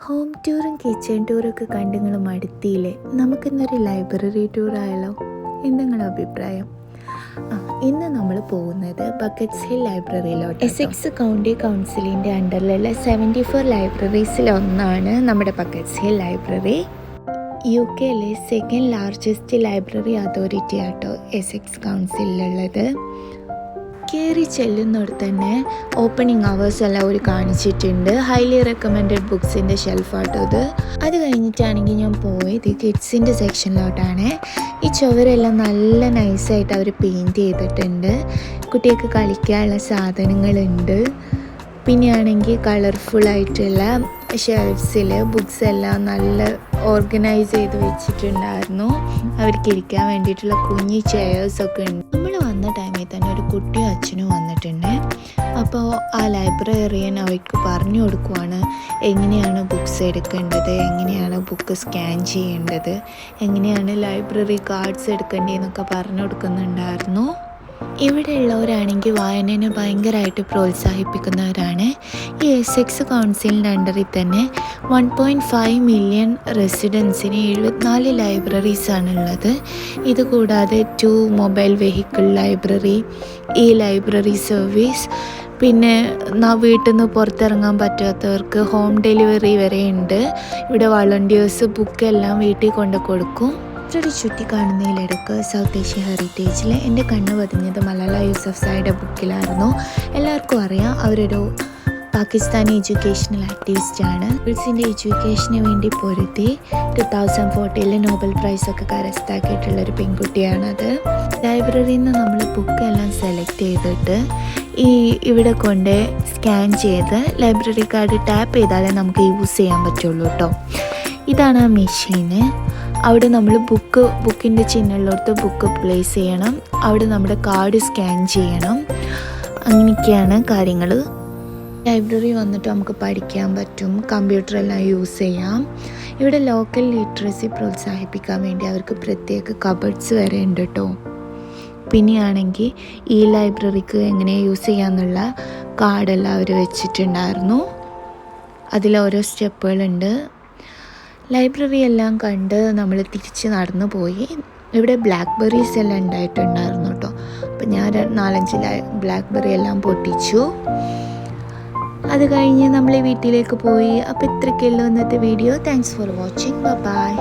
Home ടൂറും kitchen ടൂറൊക്കെ കണ്ട് നിങ്ങൾ മടുത്തിയില്ലേ? നമുക്കിന്നൊരു ലൈബ്രറി ടൂർ ആയാലോ? എന്തെങ്കിലും അഭിപ്രായം? ഇന്ന് നമ്മൾ പോകുന്നത് ബക്കറ്റ്സ് ഹിൽ ലൈബ്രറിയിലോട്ട്. എസെക്സ് കൗണ്ടി കൗൺസിലിൻ്റെ അണ്ടറിലുള്ള 74 ലൈബ്രറീസിലൊന്നാണ് നമ്മുടെ buckets hill library. UK second largest library authority ആട്ടോ എസെക്സ് കൗൺസിലുള്ളത്. കയറി ചെല്ലുന്നിടത്ത് തന്നെ ഓപ്പണിംഗ് അവേഴ്സ് എല്ലാം ഒരു കാണിച്ചിട്ടുണ്ട്. ഹൈലി റെക്കമെൻഡഡ് ബുക്സിൻ്റെ ഷെൽഫാട്ടോ അത് കഴിഞ്ഞിട്ടാണെങ്കിൽ ഞാൻ പോയത് കിഡ്സിൻ്റെ സെക്ഷനിലോട്ടാണ്. ഈ ചുവരെല്ലാം നല്ല നൈസായിട്ട് അവർ പെയിൻറ്റ് ചെയ്തിട്ടുണ്ട്. കുട്ടികൾക്ക് കളിക്കാനുള്ള സാധനങ്ങളുണ്ട്. പിന്നെയാണെങ്കിൽ കളർഫുള്ളായിട്ടുള്ള ഷെൽഫ്സിൽ ബുക്സ് എല്ലാം നല്ല ഓർഗനൈസ് ചെയ്ത് വെച്ചിട്ടുണ്ടായിരുന്നു. അവർക്ക് ഇരിക്കാൻ വേണ്ടിയിട്ടുള്ള കുഞ്ഞി ചെയേഴ്സൊക്കെ ഉണ്ട്. നമ്മൾ വന്ന ടൈമിൽ തന്നെ ഒരു കുട്ടിയും അച്ഛനും വന്നിട്ടുണ്ട്. അപ്പോൾ ആ ലൈബ്രറിയൻ അവർക്ക് പറഞ്ഞു കൊടുക്കുവാണ് എങ്ങനെയാണ് ബുക്സ് എടുക്കേണ്ടത്, എങ്ങനെയാണ് ബുക്ക് സ്കാൻ ചെയ്യേണ്ടത്, എങ്ങനെയാണ് ലൈബ്രറി കാർഡ്സ് എടുക്കേണ്ടതെന്നൊക്കെ പറഞ്ഞു കൊടുക്കുന്നുണ്ടായിരുന്നു. ഇവിടെ ഉള്ളവരാണെങ്കിൽ വായനയെ ഭയങ്കരമായിട്ട് പ്രോത്സാഹിപ്പിക്കുന്നവരാണ്. ഈ എസെക്സ് കൗൺസിലിൻ്റെ അണ്ടറിൽ തന്നെ 1.5 മില്യൺ റെസിഡൻസിന് 74 ലൈബ്രറീസാണുള്ളത്. ഇതുകൂടാതെ 2 മൊബൈൽ വെഹിക്കിൾ ലൈബ്രറി, ഈ ലൈബ്രറി സർവീസ്, പിന്നെ വീട്ടിൽ നിന്ന് പുറത്തിറങ്ങാൻ പറ്റാത്തവർക്ക് ഹോം ഡെലിവറി വരെ ഉണ്ട്. ഇവിടെ വളണ്ടിയേഴ്സ് ബുക്കെല്ലാം വീട്ടിൽ കൊണ്ട് കൊടുക്കും. ചുറ്റി കാണുന്നതിലിടക്ക് സൗത്ത് ഏഷ്യ ഹെറിറ്റേജിൽ എൻ്റെ കണ്ണ് പതിഞ്ഞത് മലാല യൂസഫ്സായിയുടെ ബുക്കിലായിരുന്നു. എല്ലാവർക്കും അറിയാം, അവരൊരു പാകിസ്ഥാനി എഡ്യൂക്കേഷണൽ ആക്ടിവിസ്റ്റാണ്. ഗേൾസിൻ്റെ എഡ്യൂക്കേഷന് വേണ്ടി പൊരുതി 2014 നോബൽ പ്രൈസൊക്കെ കരസ്ഥമാക്കിയിട്ടുള്ളൊരു പെൺകുട്ടിയാണത്. ലൈബ്രറിയിൽ നിന്ന് നമ്മൾ ബുക്കെല്ലാം സെലക്ട് ചെയ്തിട്ട് ഇവിടെ കൊണ്ട് സ്കാൻ ചെയ്ത് ലൈബ്രറി കാർഡ് ടാപ്പ് ചെയ്താലേ നമുക്ക് യൂസ് ചെയ്യാൻ പറ്റുള്ളൂ കേട്ടോ. ഇതാണ് ആ മെഷീന്. അവിടെ നമ്മൾ ബുക്കിൻ്റെ ചിഹ്നമുള്ളിടത്ത് ബുക്ക് പ്ലേസ് ചെയ്യണം. അവിടെ നമ്മുടെ കാർഡ് സ്കാൻ ചെയ്യണം. അങ്ങനെയൊക്കെയാണ് കാര്യങ്ങൾ. ലൈബ്രറി വന്നിട്ട് നമുക്ക് പഠിക്കാൻ പറ്റും, കമ്പ്യൂട്ടറെല്ലാം യൂസ് ചെയ്യാം. ഇവിടെ ലോക്കൽ ലിറ്ററസി പ്രോത്സാഹിപ്പിക്കാൻ വേണ്ടി അവർക്ക് പ്രത്യേക കബഡ്സ് വരെ ഉണ്ട് കേട്ടോ. പിന്നെയാണെങ്കിൽ ഈ ലൈബ്രറിക്ക് എങ്ങനെ യൂസ് ചെയ്യാമെന്നുള്ള കാർഡെല്ലാം അവർ വെച്ചിട്ടുണ്ടായിരുന്നു. അതിലോരോ സ്റ്റെപ്പുകളുണ്ട്. ലൈബ്രറി എല്ലാം കണ്ട് നമ്മൾ തിരിച്ച് നടന്നു പോയി. ഇവിടെ ബ്ലാക്ക്ബെറീസ് എല്ലാം ഉണ്ടായിട്ടുണ്ടായിരുന്നു കേട്ടോ. അപ്പം ഞാൻ 4-5 ബ്ലാക്ക്ബെറി എല്ലാം പൊട്ടിച്ചു. അത് കഴിഞ്ഞ് നമ്മൾ വീട്ടിലേക്ക് പോയി. അപ്പോൾ ഇത്രയ്ക്കുള്ളൂ ഇന്നത്തെ video. Thanks for watching. By.